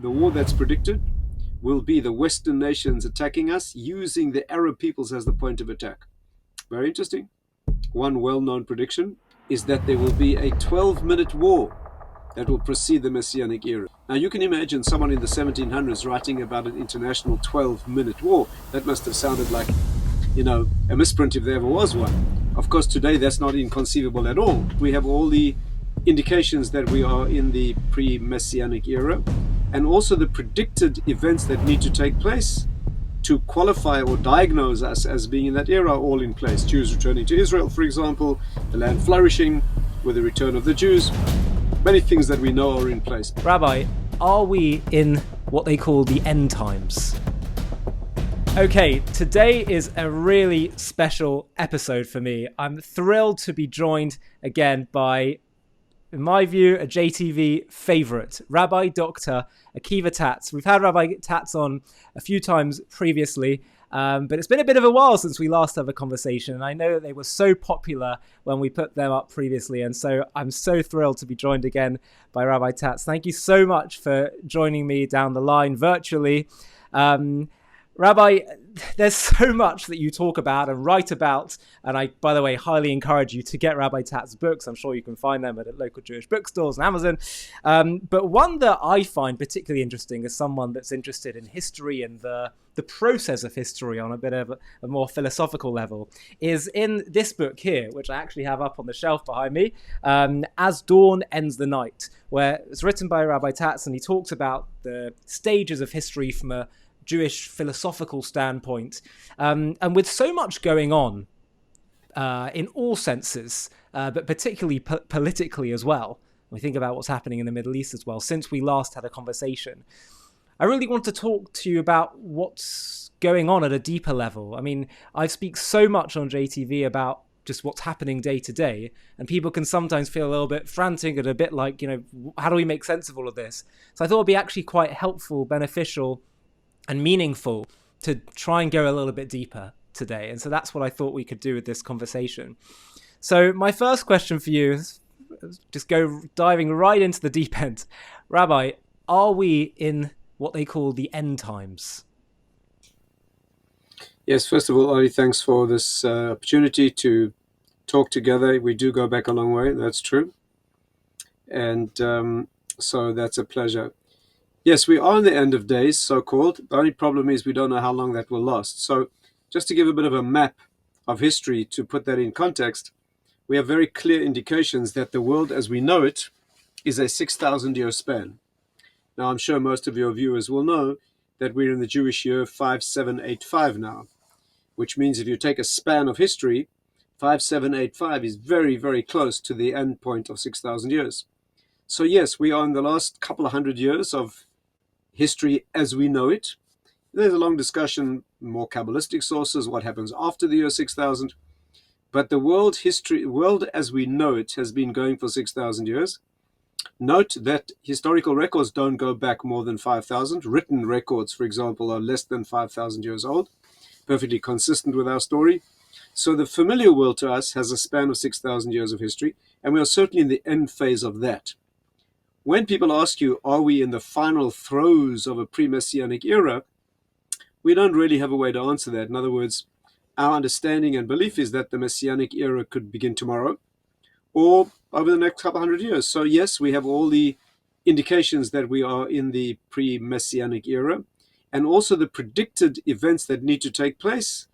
The war that's predicted will be the Western nations attacking us using the Arab peoples as the point of attack. Very interesting. One well-known prediction is that there will be a 12-minute war that will precede the Messianic era. Now you can imagine someone in the 1700s writing about an international 12-minute war. That must have sounded like, a misprint if there ever was one. Of course, today that's not inconceivable at all. We have all the indications that we are in the pre-Messianic era, and also the predicted events that need to take place to qualify or diagnose us as being in that era are all in place. Jews returning to Israel, for example, the land flourishing with the return of the Jews. Many things that we know are in place. Rabbi, are we in what they call the end times? Okay, today is a really special episode for me. I'm thrilled to be joined again by, in my view, a JTV favourite, Rabbi Dr Akiva Tatz. We've had Rabbi Tatz on a few times previously, but it's been a bit of a while since we last had a conversation, and I know that they were so popular when we put them up previously, and so I'm so thrilled to be joined again by Rabbi Tatz. Thank you so much for joining me down the line virtually. Rabbi, there's so much that you talk about and write about, and I, by the way, highly encourage you to get Rabbi Tatz's books. I'm sure you can find them at local Jewish bookstores and Amazon. But one that I find particularly interesting as someone that's interested in history and the process of history on a bit of a more philosophical level is in this book here, which I actually have up on the shelf behind me, As Dawn Ends the Night, where it's written by Rabbi Tatz, and he talks about the stages of history from a Jewish philosophical standpoint, and with so much going on in all senses, but particularly politically as well. We think about what's happening in the Middle East as well. Since we last had a conversation, I really want to talk to you about what's going on at a deeper level. I mean, I speak so much on JTV about just what's happening day to day, and people can sometimes feel a little bit frantic and a bit like, how do we make sense of all of this? So I thought it'd be actually quite helpful, beneficial, and meaningful to try and go a little bit deeper today. And so that's what I thought we could do with this conversation. So my first question for you is just go diving right into the deep end. Rabbi, are we in what they call the end times? Yes, first of all, Ollie, thanks for this opportunity to talk together. We do go back a long way, that's true. And so that's a pleasure. Yes, we are in the end of days, so-called. The only problem is we don't know how long that will last. So just to give a bit of a map of history, to put that in context, we have very clear indications that the world as we know it is a 6,000-year span. Now, I'm sure most of your viewers will know that we're in the Jewish year 5785 now, which means if you take a span of history, 5785 is very, very close to the end point of 6,000 years. So yes, we are in the last couple of hundred years of history as we know it. There's a long discussion, more Kabbalistic sources, what happens after the year 6000. But the world as we know it has been going for 6,000 years. Note that historical records don't go back more than 5,000. Written records, for example, are less than 5,000 years old, perfectly consistent with our story. So the familiar world to us has a span of 6,000 years of history, and we are certainly in the end phase of that. When people ask you, are we in the final throes of a pre-Messianic era, we don't really have a way to answer that. In other words, our understanding and belief is that the Messianic era could begin tomorrow or over the next couple hundred years. So yes, we have all the indications that we are in the pre-Messianic era, and also the predicted events that need to take place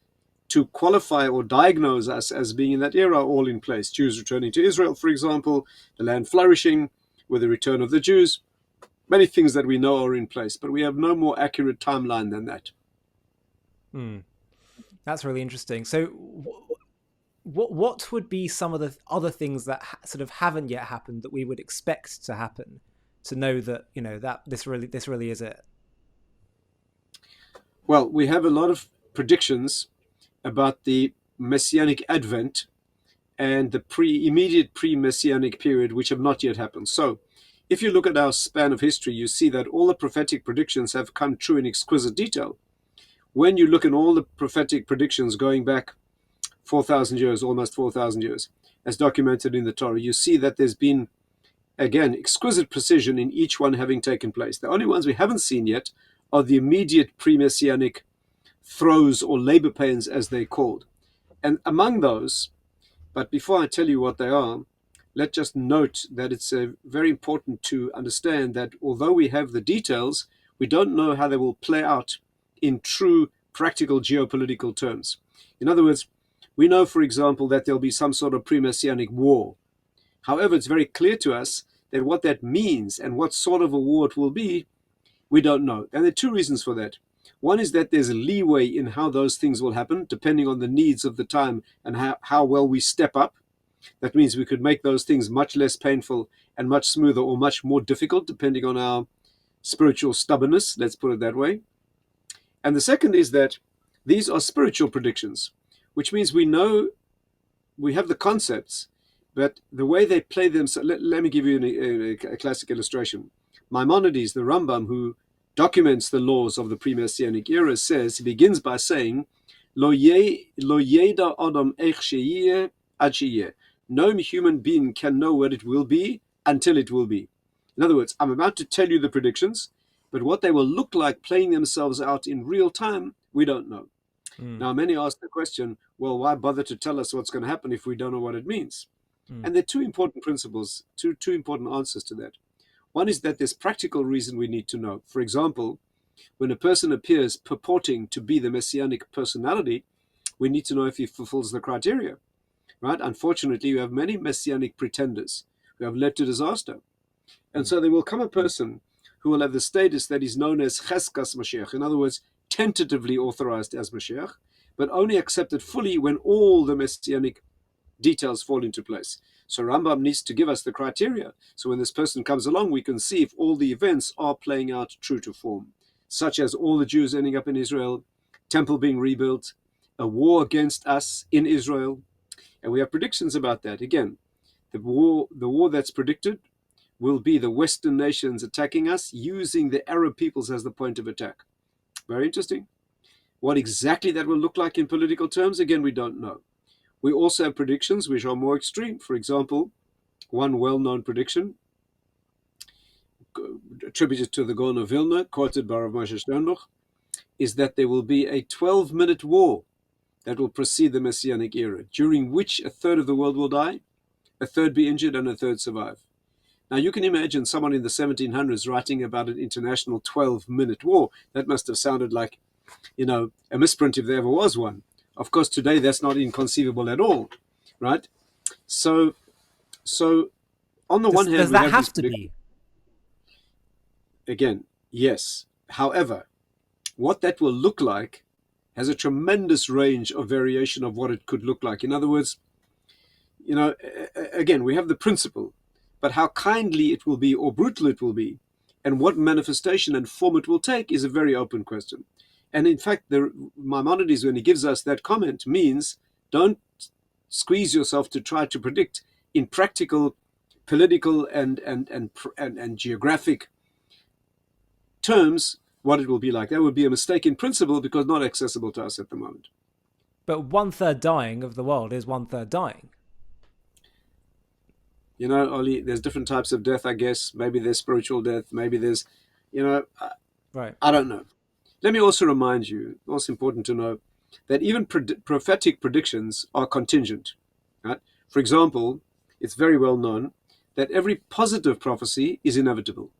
to qualify or diagnose us as being in that era are all in place. Jews returning to Israel, for example, the land flourishing with the return of the Jews. Many things that we know are in place, but we have no more accurate timeline than that. That's really interesting. So what would be some of the other things that sort of haven't yet happened that we would expect to happen to know that, that this really is it? Well, we have a lot of predictions about the Messianic advent and the immediate pre-Messianic period, which have not yet happened. So if you look at our span of history, you see that all the prophetic predictions have come true in exquisite detail. When you look at all the prophetic predictions going back 4,000 years, almost 4,000 years, as documented in the Torah, you see that there's been Again, exquisite precision in each one having taken place. The only ones we haven't seen yet are the immediate pre-messianic throes or labor pains, as they're called. And among those, but before I tell you what they are, let's just note that it's very important to understand that although we have the details, we don't know how they will play out in true practical geopolitical terms. In other words, we know, for example, that there'll be some sort of pre-messianic war. However, it's very clear to us that what that means and what sort of a war it will be, we don't know. And there are two reasons for that. One is that there's a leeway in how those things will happen, depending on the needs of the time and how well we step up. That means we could make those things much less painful and much smoother, or much more difficult, depending on our spiritual stubbornness, let's put it that way. And the second is that these are spiritual predictions, which means we know, we have the concepts, but the way they play them. So let me give you a classic illustration. Maimonides, the Rambam, who documents the laws of the pre-Messianic era, says, he begins by saying, Lo yeda adam ech sheyeh ad sheyeh. No human being can know what it will be until it will be. In other words, I'm about to tell you the predictions, but what they will look like playing themselves out in real time, we don't know. Now, many ask the question, well, why bother to tell us what's going to happen if we don't know what it means? And there are two important principles, two important answers to that. One is that there's practical reason we need to know. For example, when a person appears purporting to be the messianic personality, we need to know if he fulfills the criteria, right? Unfortunately, you have many messianic pretenders who have led to disaster. And so there will come a person who will have the status that is known as Cheskas Mashiach, in other words, tentatively authorized as Mashiach, but only accepted fully when all the messianic details fall into place. So Rambam needs to give us the criteria. So when this person comes along, we can see if all the events are playing out true to form, such as all the Jews ending up in Israel, temple being rebuilt, a war against us in Israel. And we have predictions about that. Again, the war that's predicted will be the Western nations attacking us using the Arab peoples as the point of attack. Very interesting. What exactly that will look like in political terms, again, we don't know. We also have predictions which are more extreme. For example, one well-known prediction attributed to the Gaon of Vilna, quoted by Rav Moshe Sternbuch, is that there will be a 12-minute war that will precede the Messianic era, during which a third of the world will die, a third be injured, and a third survive. Now, you can imagine someone in the 1700s writing about an international 12-minute war. That must have sounded like, a misprint if there ever was one. Of course, today that's not inconceivable at all, right? So on the one hand, does we that have have to be? Again, yes. However, what that will look like has a tremendous range of variation of what it could look like. In other words, again, we have the principle, but how kindly it will be or brutal it will be, and what manifestation and form it will take is a very open question. And in fact, Maimonides, when he gives us that comment, means don't squeeze yourself to try to predict in practical, political, and geographic terms what it will be like. That would be a mistake in principle because not accessible to us at the moment. But 1/3 dying of the world is 1/3 dying. Ollie, there's different types of death, I guess. Maybe there's spiritual death. Maybe there's, Right. I don't know. Let me also remind you, also important to know, that even prophetic predictions are contingent. Right? For example, it's very well known that every positive prophecy is inevitable,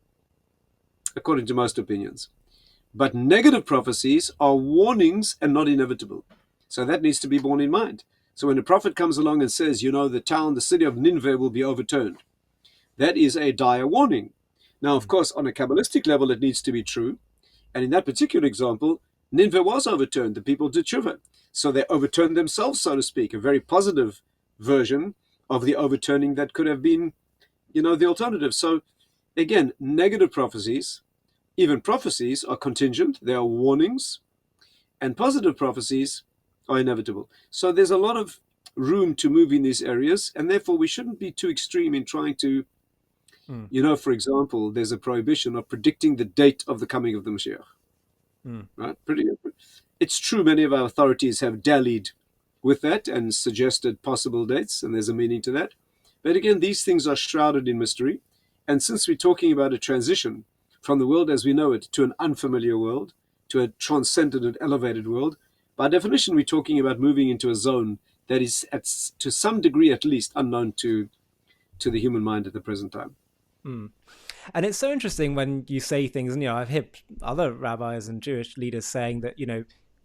according to most opinions. But negative prophecies are warnings and not inevitable. So that needs to be borne in mind. So when a prophet comes along and says, the city of Nineveh will be overturned, that is a dire warning. Now, of course, on a Kabbalistic level, it needs to be true. And in that particular example, Nineveh was overturned. The people did tshuva. So they overturned themselves, so to speak, a very positive version of the overturning that could have been, the alternative. So again, negative prophecies, even prophecies, are contingent. They are warnings. And positive prophecies are inevitable. So there's a lot of room to move in these areas. And therefore, we shouldn't be too extreme in trying to, for example, there's a prohibition of predicting the date of the coming of the Mashiach. Right? It's true, many of our authorities have dallied with that and suggested possible dates, and there's a meaning to that. But again, these things are shrouded in mystery, And since we're talking about a transition from the world as we know it to an unfamiliar world, to a transcendent and elevated world, by definition, we're talking about moving into a zone that is, to some degree at least, unknown to the human mind at the present time. Mm. And it's so interesting when you say things, and I've heard other rabbis and Jewish leaders saying that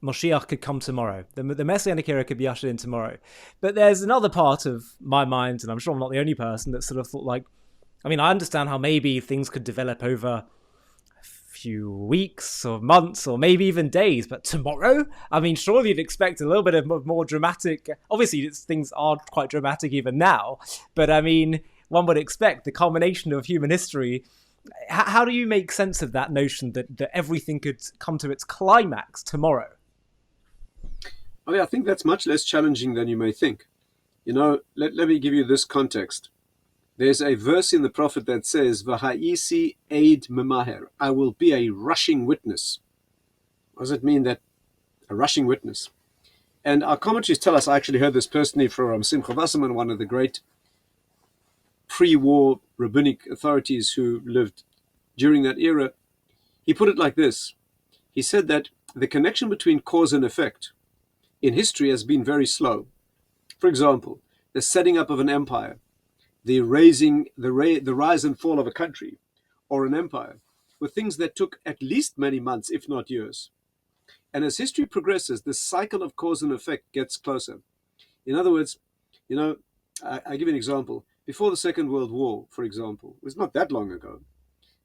Moshiach could come tomorrow. The Messianic era could be ushered in tomorrow. But there's another part of my mind, and I'm sure I'm not the only person, that sort of thought like, I understand how maybe things could develop over a few weeks or months or maybe even days, but tomorrow? Surely you'd expect a little bit of more dramatic. Obviously, things are quite dramatic even now, but one would expect the culmination of human history. How do you make sense of that notion that everything could come to its climax tomorrow? I think that's much less challenging than you may think. Let me give you this context. There's a verse in the prophet that says, V'ha'isi eid memaher, I will be a rushing witness. What does it mean, that a rushing witness? And our commentaries tell us, I actually heard this personally from Simcha Wasserman, one of the great pre-war rabbinic authorities who lived during that era. He put it like this. He said that the connection between cause and effect in history has been very slow. For example, the setting up of an empire, the rise and fall of a country or an empire were things that took at least many months, if not years. And as history progresses, the cycle of cause and effect gets closer. In other words, I give you an example. Before the Second World War, for example, it was not that long ago,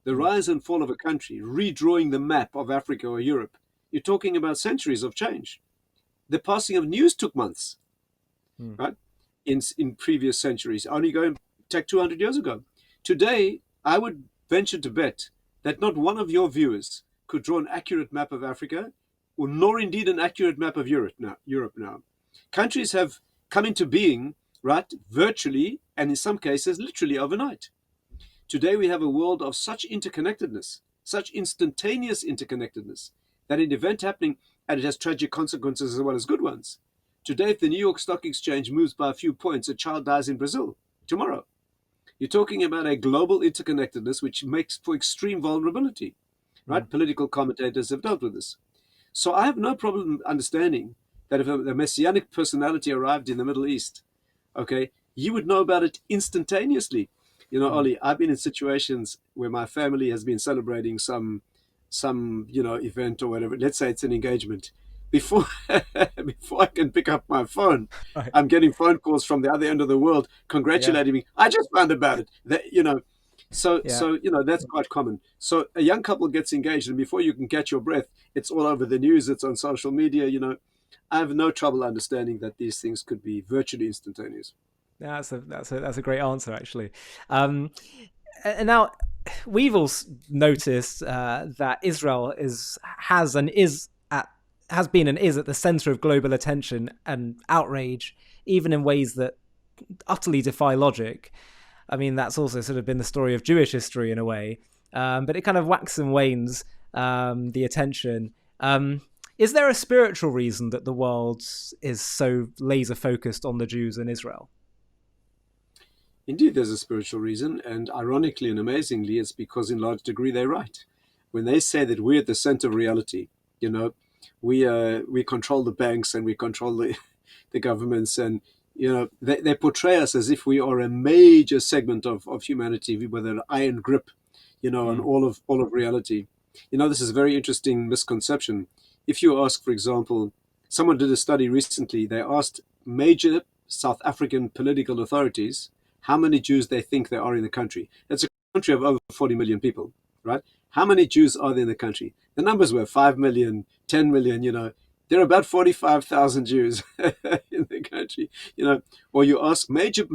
the rise and fall of a country, redrawing the map of Africa or Europe, you're talking about centuries of change. The passing of news took months, right? In previous centuries, only take 200 years ago. Today, I would venture to bet that not one of your viewers could draw an accurate map of Africa, or nor indeed an accurate map of Europe now. Countries have come into being, right, virtually, and in some cases, literally overnight. Today, we have a world of such interconnectedness, such instantaneous interconnectedness, that an event happening, and it has tragic consequences as well as good ones. Today, if the New York Stock Exchange moves by a few points, a child dies in Brazil tomorrow. You're talking about a global interconnectedness which makes for extreme vulnerability, right? Political commentators have dealt with this. So I have no problem understanding that if a messianic personality arrived in the Middle East, okay, you would know about it instantaneously. Ollie, I've been in situations where my family has been celebrating some event or whatever. Let's say it's an engagement. Before I can pick up my phone, Right. I'm getting phone calls from the other end of the world congratulating me. I just found about it. So that's quite common. So a young couple gets engaged, and before you can catch your breath, it's all over the news. It's on social media. I have no trouble understanding that these things could be virtually instantaneous. That's a great answer, actually. And now we've all noticed that Israel has been and is at the center of global attention and outrage, even in ways that utterly defy logic. That's also sort of been the story of Jewish history in a way, but it kind of waxes and wanes, the attention. Is there a spiritual reason that the world is so laser focused on the Jews in Israel? Indeed, there's a spiritual reason, and ironically and amazingly, it's because in large degree they're right. When they say that we're at the center of reality, we control the banks and we control the governments, and they portray us as if we are a major segment of humanity with an iron grip, on all of reality. This is a very interesting misconception. If you ask, for example, someone did a study recently, they asked major South African political authorities how many Jews they think there are in the country. It's a country of over 40 million people, right? How many Jews are there in the country? The numbers were 5 million, 10 million, There are about 45,000 Jews in the country, Or you ask major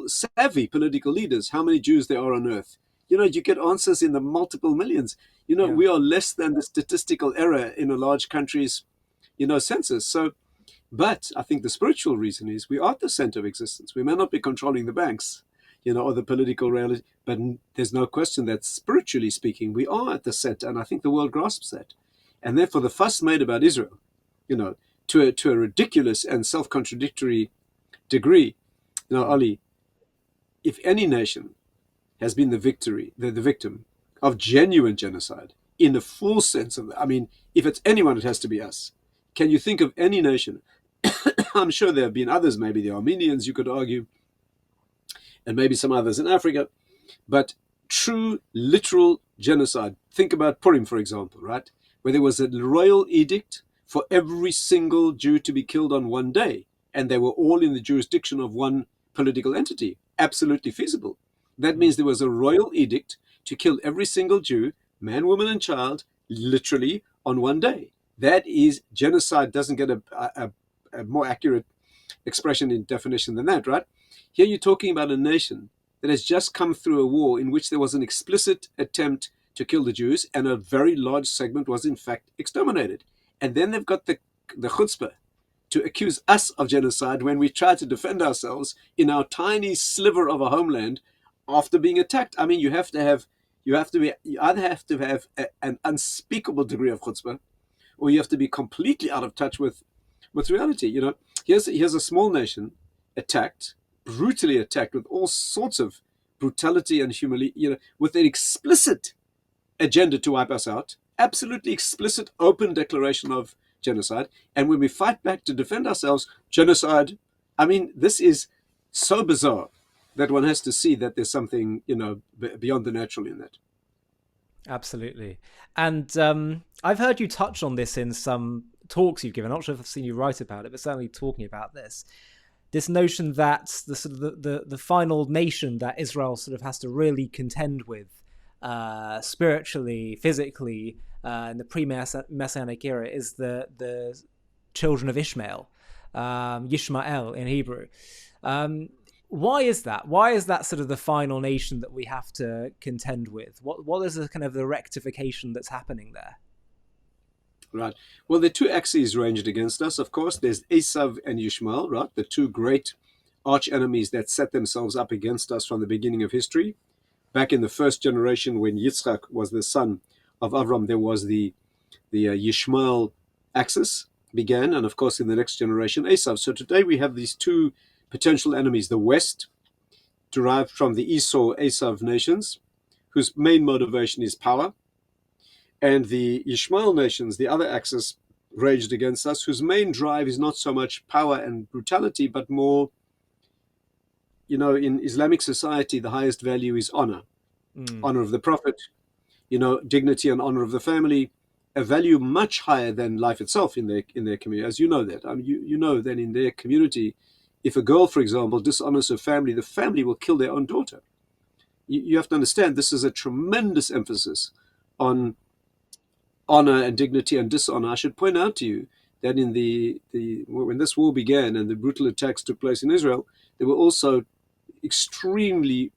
savvy political leaders how many Jews there are on earth. You get answers in the multiple millions. We are less than the statistical error in a large country's, census. So, but I think the spiritual reason is we are at the center of existence. We may not be controlling the banks, or the political reality, but there's no question that spiritually speaking, we are at the center, and I think the world grasps that. And therefore, the fuss made about Israel, to a ridiculous and self-contradictory degree, Ollie, if any nation has been the victim of genuine genocide in the full sense of, I mean, if it's anyone, it has to be us. Can you think of any nation? I'm sure there have been others, maybe the Armenians, you could argue, and maybe some others in Africa, but true, literal genocide. Think about Purim, for example, right? Where there was a royal edict for every single Jew to be killed on one day, and they were all in the jurisdiction of one political entity. Absolutely feasible. That means there was a royal edict to kill every single Jew, man, woman, and child, literally on one day. That is genocide. Doesn't get a more accurate expression in definition than that, right? Here you're talking about a nation that has just come through a war in which there was an explicit attempt to kill the Jews, and a very large segment was in fact exterminated. And then they've got the chutzpah to accuse us of genocide when we try to defend ourselves in our tiny sliver of a homeland after being attacked. I mean, you either have to have an unspeakable degree of chutzpah, or you have to be completely out of touch with reality. You know, here's a small nation brutally attacked with all sorts of brutality and humiliation, you know, with an explicit agenda to wipe us out, absolutely explicit, open declaration of genocide. And when we fight back to defend ourselves, genocide. I mean, this is so bizarre that one has to see that there's something, you know, beyond the natural in that. Absolutely. And I've heard you touch on this in some talks you've given. I'm not sure if I've seen you write about it, but certainly talking about this notion that the sort of the final nation that Israel sort of has to really contend with spiritually, physically, in the pre-Messianic era is the children of Ishmael, Yishmael in Hebrew. Why is that? Why is that sort of the final nation that we have to contend with? What is the kind of the rectification that's happening there? Right. Well, the two axes ranged against us, of course. There's Esav and Yishmael, right? The two great arch enemies that set themselves up against us from the beginning of history. Back in the first generation, when Yitzchak was the son of Avram, there was the Yishmael axis began, and of course in the next generation, Esav. So today we have these two potential enemies: the West, derived from the Esau-Esav nations, whose main motivation is power, and the Ishmael nations, the other axis, raged against us, whose main drive is not so much power and brutality, but more, you know, in Islamic society, the highest value is honor. Honor of the Prophet, you know, dignity and honor of the family, a value much higher than life itself in their community. As you know that. I mean, you know that in their community, if a girl, for example, dishonors her family, the family will kill their own daughter. You have to understand this is a tremendous emphasis on honor and dignity and dishonor. I should point out to you that in when this war began and the brutal attacks took place in Israel, there were also extremely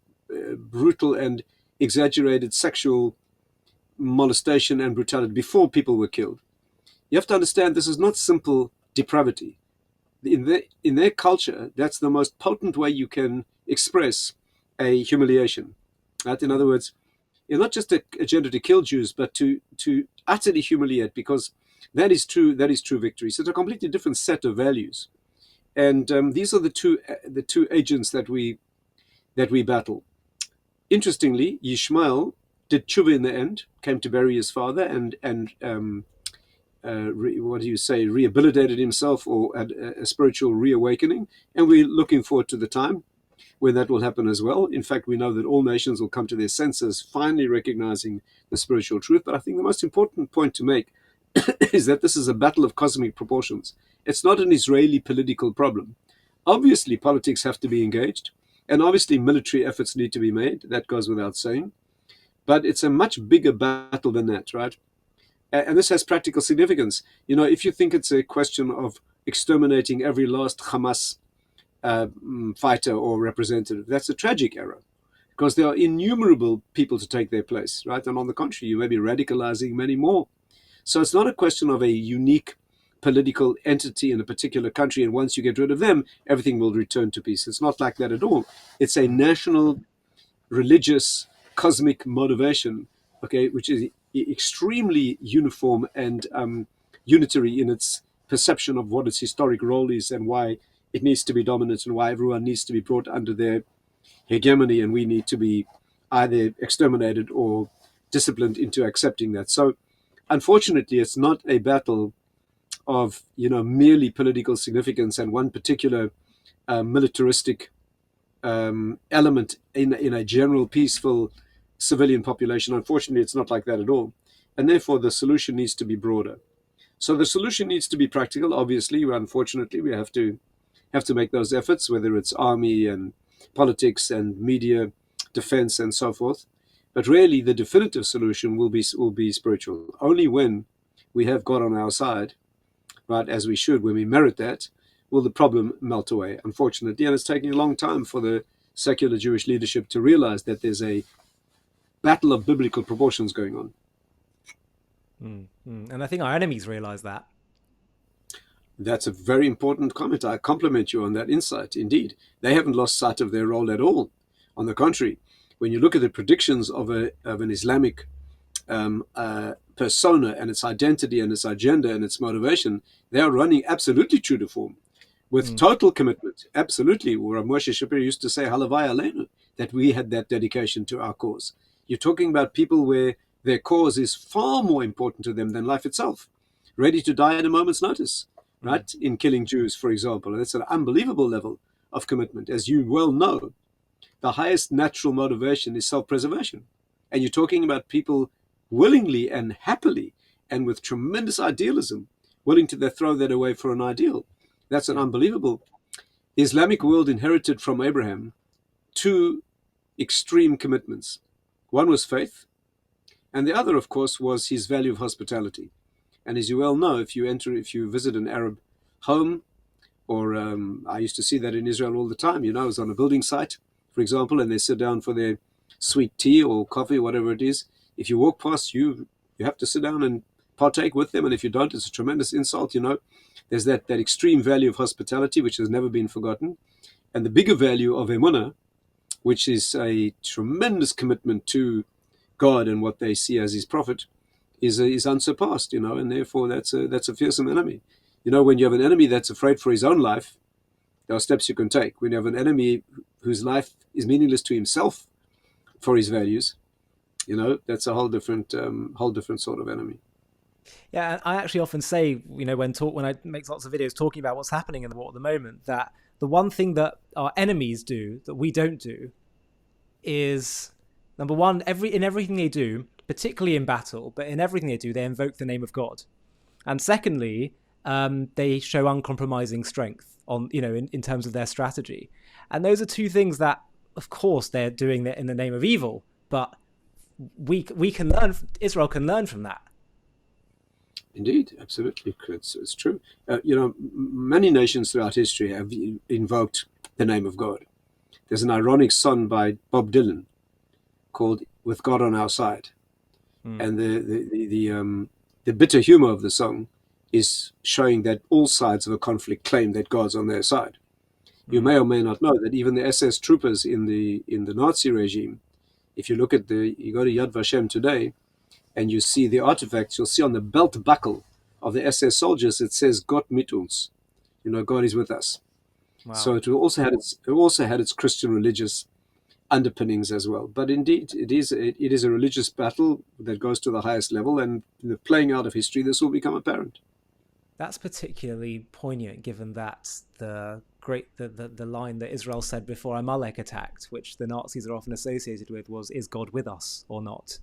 brutal and exaggerated sexual molestation and brutality before people were killed. You have to understand this is not simple depravity. In their culture, that's the most potent way you can express a humiliation. Right? In other words, it's not just an agenda to kill Jews, but to utterly humiliate, because that is true victory. So it's a completely different set of values, and these are the two agents that we battle. Interestingly, Yishmael did tshuva in the end, came to bury his father, and rehabilitated himself, or had a spiritual reawakening. And we're looking forward to the time when that will happen as well. In fact, we know that all nations will come to their senses, finally recognizing the spiritual truth. But I think the most important point to make is that this is a battle of cosmic proportions. It's not an Israeli political problem. Obviously, politics have to be engaged, and obviously military efforts need to be made. That goes without saying. But it's a much bigger battle than that, right? And this has practical significance. You know, if you think it's a question of exterminating every last Hamas fighter or representative, that's a tragic error, because there are innumerable people to take their place, right? And on the contrary, you may be radicalizing many more. So it's not a question of a unique political entity in a particular country, and once you get rid of them, everything will return to peace. It's not like that at all. It's a national, religious, cosmic motivation, okay, which is extremely uniform and unitary in its perception of what its historic role is and why it needs to be dominant and why everyone needs to be brought under their hegemony, and we need to be either exterminated or disciplined into accepting that. So unfortunately, it's not a battle of merely political significance and one particular militaristic element in a general peaceful civilian population. Unfortunately, it's not like that at all, and therefore the solution needs to be broader. So the solution needs to be practical. Obviously, unfortunately, we have to make those efforts, whether it's army and politics and media, defense, and so forth. But really, the definitive solution will be spiritual. Only when we have God on our side, right, as we should, when we merit that, will the problem melt away, unfortunately. And it's taking a long time for the secular Jewish leadership to realize that there's a battle of biblical proportions going on. And I think our enemies realize that. That's a very important comment. I compliment you on that insight. Indeed, they haven't lost sight of their role at all. On the contrary, when you look at the predictions of an Islamic persona and its identity and its agenda and its motivation, they are running absolutely true to form, with total commitment. Absolutely, where Moshe Shapiro used to say, "Halavai Aleinu," that we had that dedication to our cause. You're talking about people where their cause is far more important to them than life itself, ready to die at a moment's notice, right? In killing Jews, for example. And it's an unbelievable level of commitment. As you well know, the highest natural motivation is self-preservation. And you're talking about people willingly and happily and with tremendous idealism, willing to throw that away for an ideal. That's an unbelievable. The Islamic world inherited from Abraham two extreme commitments. One was faith, and the other, of course, was his value of hospitality. And as you well know, if you visit an Arab home, or I used to see that in Israel all the time. I was on a building site, for example, and they sit down for their sweet tea or coffee, whatever it is. If you walk past, you have to sit down and partake with them, and if you don't, it's a tremendous insult. There's that extreme value of hospitality, which has never been forgotten, and the bigger value of emunah, which is a tremendous commitment to God and what they see as His prophet, is unsurpassed. And therefore that's a fearsome enemy. When you have an enemy that's afraid for his own life, there are steps you can take. When you have an enemy whose life is meaningless to himself for his values, that's a whole different sort of enemy. Yeah, I actually often say, when I make lots of videos talking about what's happening in the war at the moment, that the one thing that our enemies do that we don't do is, number one, in everything they do, particularly in battle, but in everything they do, they invoke the name of God. And secondly, they show uncompromising strength in terms of their strategy. And those are two things that, of course, they're doing that in the name of evil, but we can learn. Israel can learn from that. Indeed, absolutely, it's true. Many nations throughout history have invoked the name of God. There's an ironic song by Bob Dylan called "With God on Our Side," and the bitter humor of the song is showing that all sides of a conflict claim that God's on their side. You may or may not know that even the SS troopers in the Nazi regime, if you look at you go to Yad Vashem today, and you see the artifacts, you'll see on the belt buckle of the SS soldiers, it says "Gott mit uns," God is with us. Wow. So it also had its Christian religious underpinnings as well. But indeed, it is a religious battle that goes to the highest level, and in the playing out of history, this will become apparent. That's particularly poignant, given that the line that Israel said before Amalek attacked, which the Nazis are often associated with, was, "Is God with us or not?"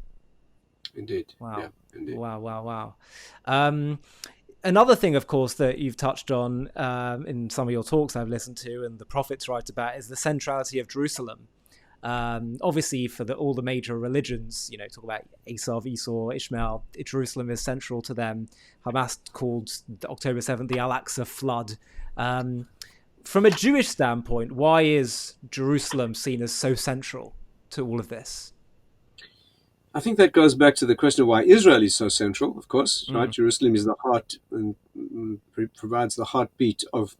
Indeed. Wow. Yeah, indeed. Wow. Another thing, of course, that you've touched on in some of your talks I've listened to, and the prophets write about, is the centrality of Jerusalem. Obviously, for all the major religions, talk about Esau, Ishmael, Jerusalem is central to them. Hamas called October 7th the Al-Aqsa flood. From a Jewish standpoint, why is Jerusalem seen as so central to all of this? I think that goes back to the question of why Israel is so central, of course, right? Jerusalem is the heart and provides the heartbeat of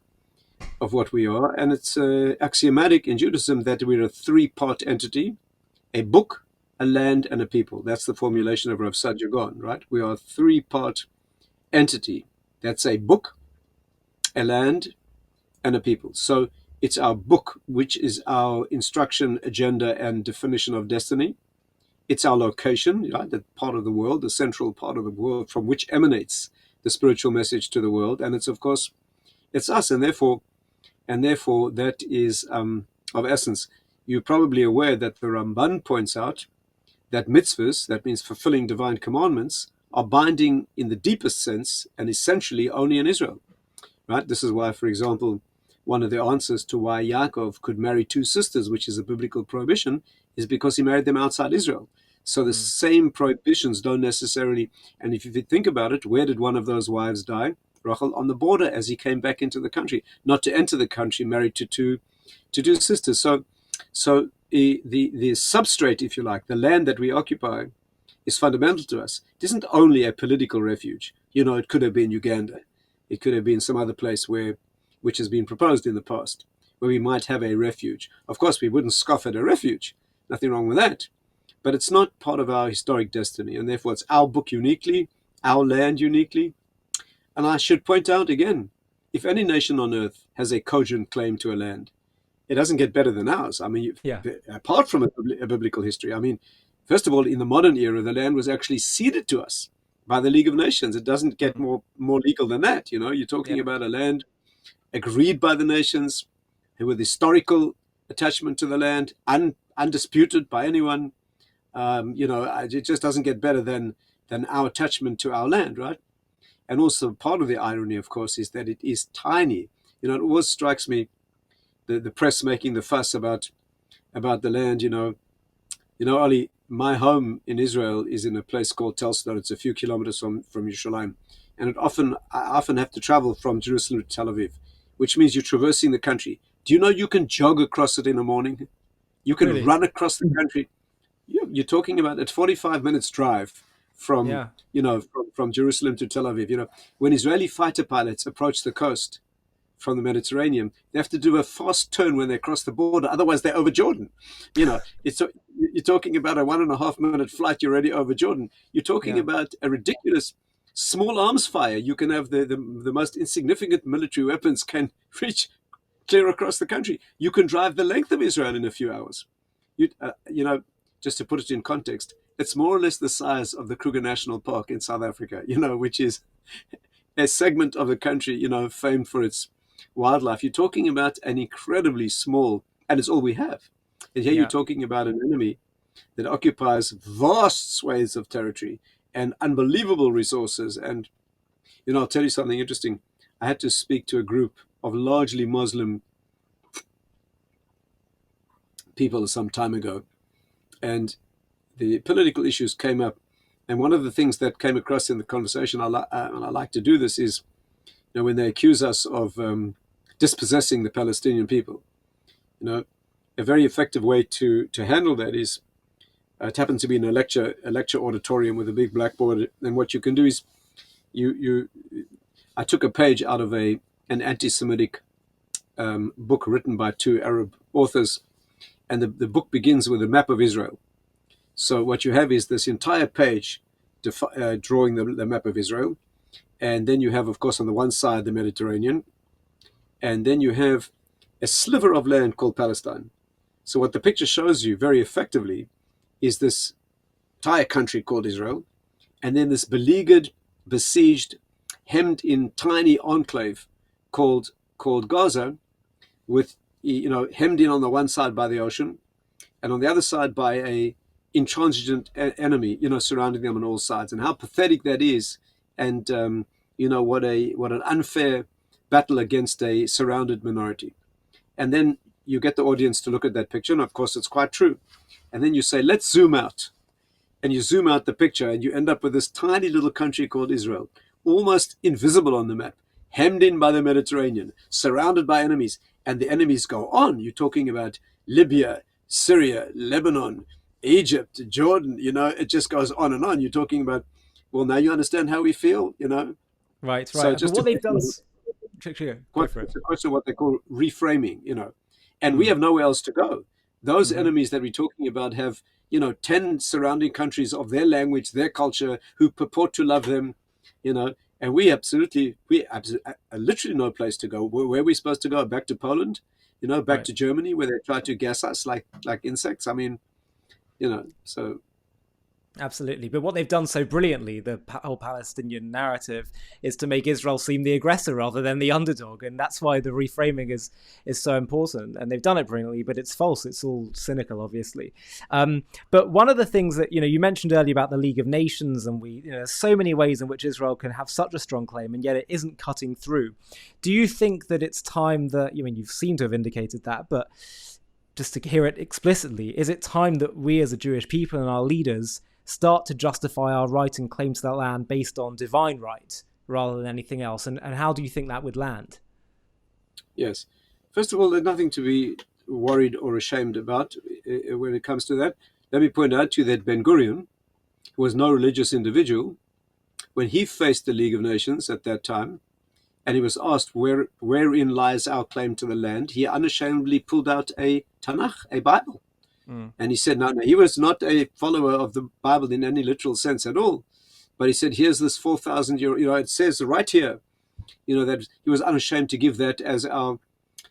what we are. And it's axiomatic in Judaism that we're a three-part entity: a book, a land, and a people. That's the formulation of Rav Sadia Gaon, right? We are a three-part entity. That's a book, a land, and a people. So It's our book, which is our instruction, agenda, and definition of destiny. It's our location, right? The part of the world, the central part of the world from which emanates the spiritual message to the world. And it's, of course, it's us. And therefore that is of essence. You're probably aware that the Ramban points out that mitzvahs, that means fulfilling divine commandments, are binding in the deepest sense and essentially only in Israel. Right? This is why, for example, one of the answers to why Yaakov could marry two sisters, which is a biblical prohibition, is because he married them outside Israel. So the Mm. same prohibitions don't necessarily, and if you think about it, where did one of those wives die? Rachel, on the border as he came back into the country, not to enter the country, married to two sisters. So the substrate, if you like, the land that we occupy, is fundamental to us. It isn't only a political refuge. It could have been Uganda. It could have been some other place which has been proposed in the past, where we might have a refuge. Of course, we wouldn't scoff at a refuge. Nothing wrong with that. But it's not part of our historic destiny, and therefore it's our book uniquely, our land uniquely. And I should point out again, if any nation on earth has a cogent claim to a land, it doesn't get better than ours. I mean, Yeah. apart from a biblical history, I mean, first of all, in the modern era, the land was actually ceded to us by the League of Nations. It doesn't get Mm. more legal than that. You're talking Yeah. about a land agreed by the nations with historical attachment to the land, undisputed by anyone. It just doesn't get better than our attachment to our land, right? And also part of the irony, of course, is that it is tiny. It always strikes me the press making the fuss about the land. Ollie, my home in Israel is in a place called Tel Star. It's a few kilometers from Yerushalayim. And I often have to travel from Jerusalem to Tel Aviv, which means you're traversing the country. Do you know you can jog across it in the morning? You can Really? run across the country. You're talking about a 45 minutes drive from, Yeah. from Jerusalem to Tel Aviv. When Israeli fighter pilots approach the coast from the Mediterranean, they have to do a fast turn when they cross the border. Otherwise, they're over Jordan. You're talking about a 1.5 minute flight. You're already over Jordan. You're talking Yeah. about a ridiculous small arms fire. You can have the most insignificant military weapons can reach clear across the country. You can drive the length of Israel in a few hours. You, uh, you know, just to put it in context, it's more or less the size of the Kruger National Park in South Africa. Which is a segment of the country, famed for its wildlife. You're talking about an incredibly small, and it's all we have. And here you're Yeah. talking about an enemy that occupies vast swathes of territory and unbelievable resources. And, I'll tell you something interesting. I had to speak to a group of largely Muslim people some time ago, and the political issues came up. And one of the things that came across in the conversation, and I like to do this, is when they accuse us of dispossessing the Palestinian people. A very effective way to handle that is it happened to be in a lecture auditorium with a big blackboard, and what you can do is you I took a page out of an anti-Semitic book written by two Arab authors, and the book begins with a map of Israel. So what you have is this entire page drawing the map of Israel, and then you have, of course, on the one side the Mediterranean, and then you have a sliver of land called Palestine. So what the picture shows you very effectively is this entire country called Israel, and then this beleaguered, besieged, hemmed in tiny enclave called Gaza, with hemmed in on the one side by the ocean, and on the other side by a intransigent enemy, surrounding them on all sides. And how pathetic that is, and what an unfair battle against a surrounded minority. And then you get the audience to look at that picture, and of course it's quite true. And then you say, let's zoom out. And you zoom out the picture, and you end up with this tiny little country called Israel, almost invisible on the map, hemmed in by the Mediterranean, surrounded by enemies. And the enemies go on. You're talking about Libya, Syria, Lebanon, Egypt, Jordan. It just goes on and on. You're talking about, well, now you understand how we feel. Right. So Right. But just what to they've done. Go for it. it's a question of what they call reframing. And we Mm. have nowhere else to go. Those Hmm. enemies that we're talking about have 10 surrounding countries of their language, their culture, who purport to love them. And we absolutely literally no place to go. Where are we supposed to go? Back to Poland? back Right. to Germany where they tried to gas us like insects. I mean, so Absolutely. But what they've done so brilliantly, the whole Palestinian narrative, is to make Israel seem the aggressor rather than the underdog. And that's why the reframing is so important. And they've done it brilliantly, but it's false. It's all cynical, obviously. But one of the things that, you mentioned earlier about the League of Nations, and there's so many ways in which Israel can have such a strong claim, and yet it isn't cutting through. Do you think that it's time that, you seem to have indicated that, but just to hear it explicitly, is it time that we as a Jewish people and our leaders start to justify our right and claim to that land based on divine right rather than anything else? And how do you think that would land? yes. First of all, there's nothing to be worried or ashamed about when it comes to that. Let me point out to you that Ben Gurion, who was no religious individual, when he faced the League of Nations at that time, and he was asked wherein lies our claim to the land, he unashamedly pulled out a Tanakh, a Bible. Mm. And he said, no, he was not a follower of the Bible in any literal sense at all. But he said, here's this 4,000 year, it says right here, that he was unashamed to give that as our,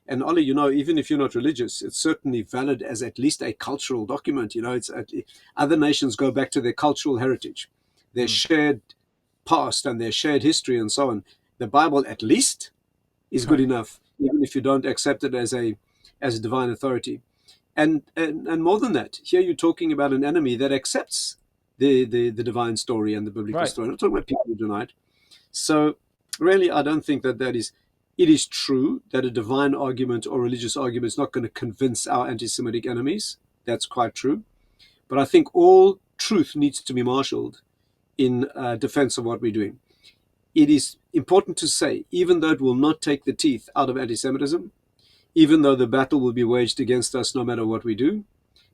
and Ollie, even if you're not religious, it's certainly valid as at least a cultural document. It's other nations go back to their cultural heritage, their shared past and their shared history and so on. The Bible at least is good Right. enough, even if you don't accept it as a divine authority. And more than that, here you're talking about an enemy that accepts the divine story and the biblical Right. story. I'm not talking about people who deny it. So really, I don't think that it is true that a divine argument or religious argument is not going to convince our anti-Semitic enemies. That's quite true. But I think all truth needs to be marshaled in defense of what we're doing. It is important to say, even though it will not take the teeth out of anti-Semitism, even though the battle will be waged against us no matter what we do,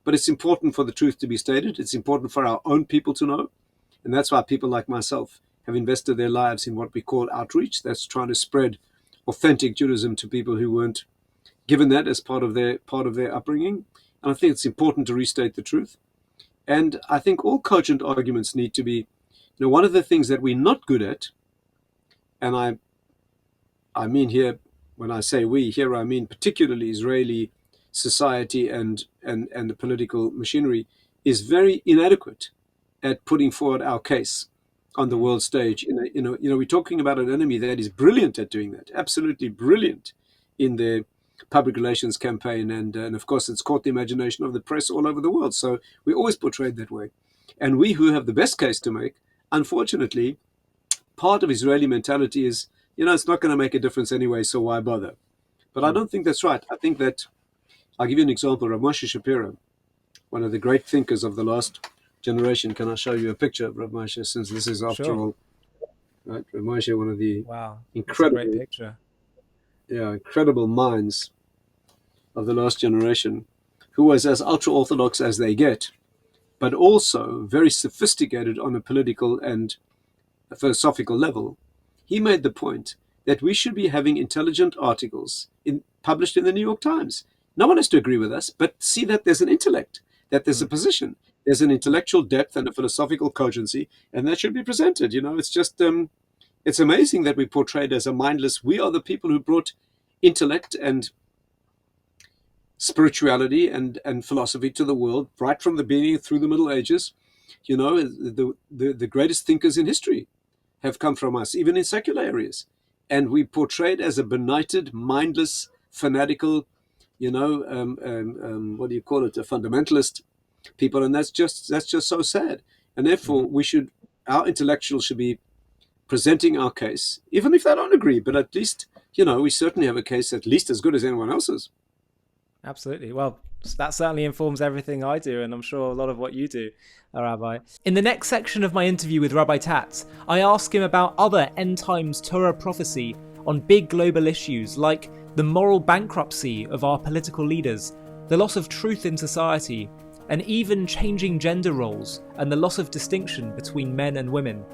but it's important for the truth to be stated. It's important for our own people to know. And that's why people like myself have invested their lives in what we call outreach. That's trying to spread authentic Judaism to people who weren't given that as part of their upbringing. And I think it's important to restate the truth. And I think all cogent arguments need to be, one of the things that we're not good at, and I mean here, when I say we, here I mean particularly Israeli society and the political machinery, is very inadequate at putting forward our case on the world stage. We're talking about an enemy that is brilliant at doing that, absolutely brilliant in their public relations campaign, and of course it's caught the imagination of the press all over the world. So we're always portrayed that way. And we who have the best case to make, unfortunately, part of Israeli mentality is, it's not going to make a difference anyway, so why bother? But I don't think that's right. I think that, I'll give you an example. Rav Moshe Shapiro, one of the great thinkers of the last generation. Can I show you a picture of Rav Moshe, since this is, after Sure. all, right? Rav Moshe, one of the Wow. That's a great incredible, picture. incredible minds of the last generation, who was as ultra-Orthodox as they get, but also very sophisticated on a political and a philosophical level. He made the point that we should be having intelligent articles published in the New York Times. No one has to agree with us, but see that there's an intellect, that there's a position, there's an intellectual depth and a philosophical cogency, and that should be presented. It's just, it's amazing that we're portrayed as a mindless. We are the people who brought intellect and spirituality and philosophy to the world right from the beginning through the Middle Ages. The greatest thinkers in history have come from us, even in secular areas. And we portrayed as a benighted, mindless, fanatical, what do you call it, a fundamentalist people. And that's just so sad. And therefore, our intellectuals should be presenting our case, even if they don't agree, but at least, we certainly have a case at least as good as anyone else's. Absolutely. Well, that certainly informs everything I do, and I'm sure a lot of what you do, Rabbi. In the next section of my interview with Rabbi Tatz, I ask him about other end times Torah prophecy on big global issues like the moral bankruptcy of our political leaders, the loss of truth in society, and even changing gender roles and the loss of distinction between men and women.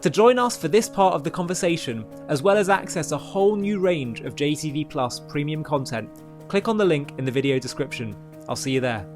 To join us for this part of the conversation, as well as access a whole new range of JTV Plus premium content, click on the link in the video description. I'll see you there.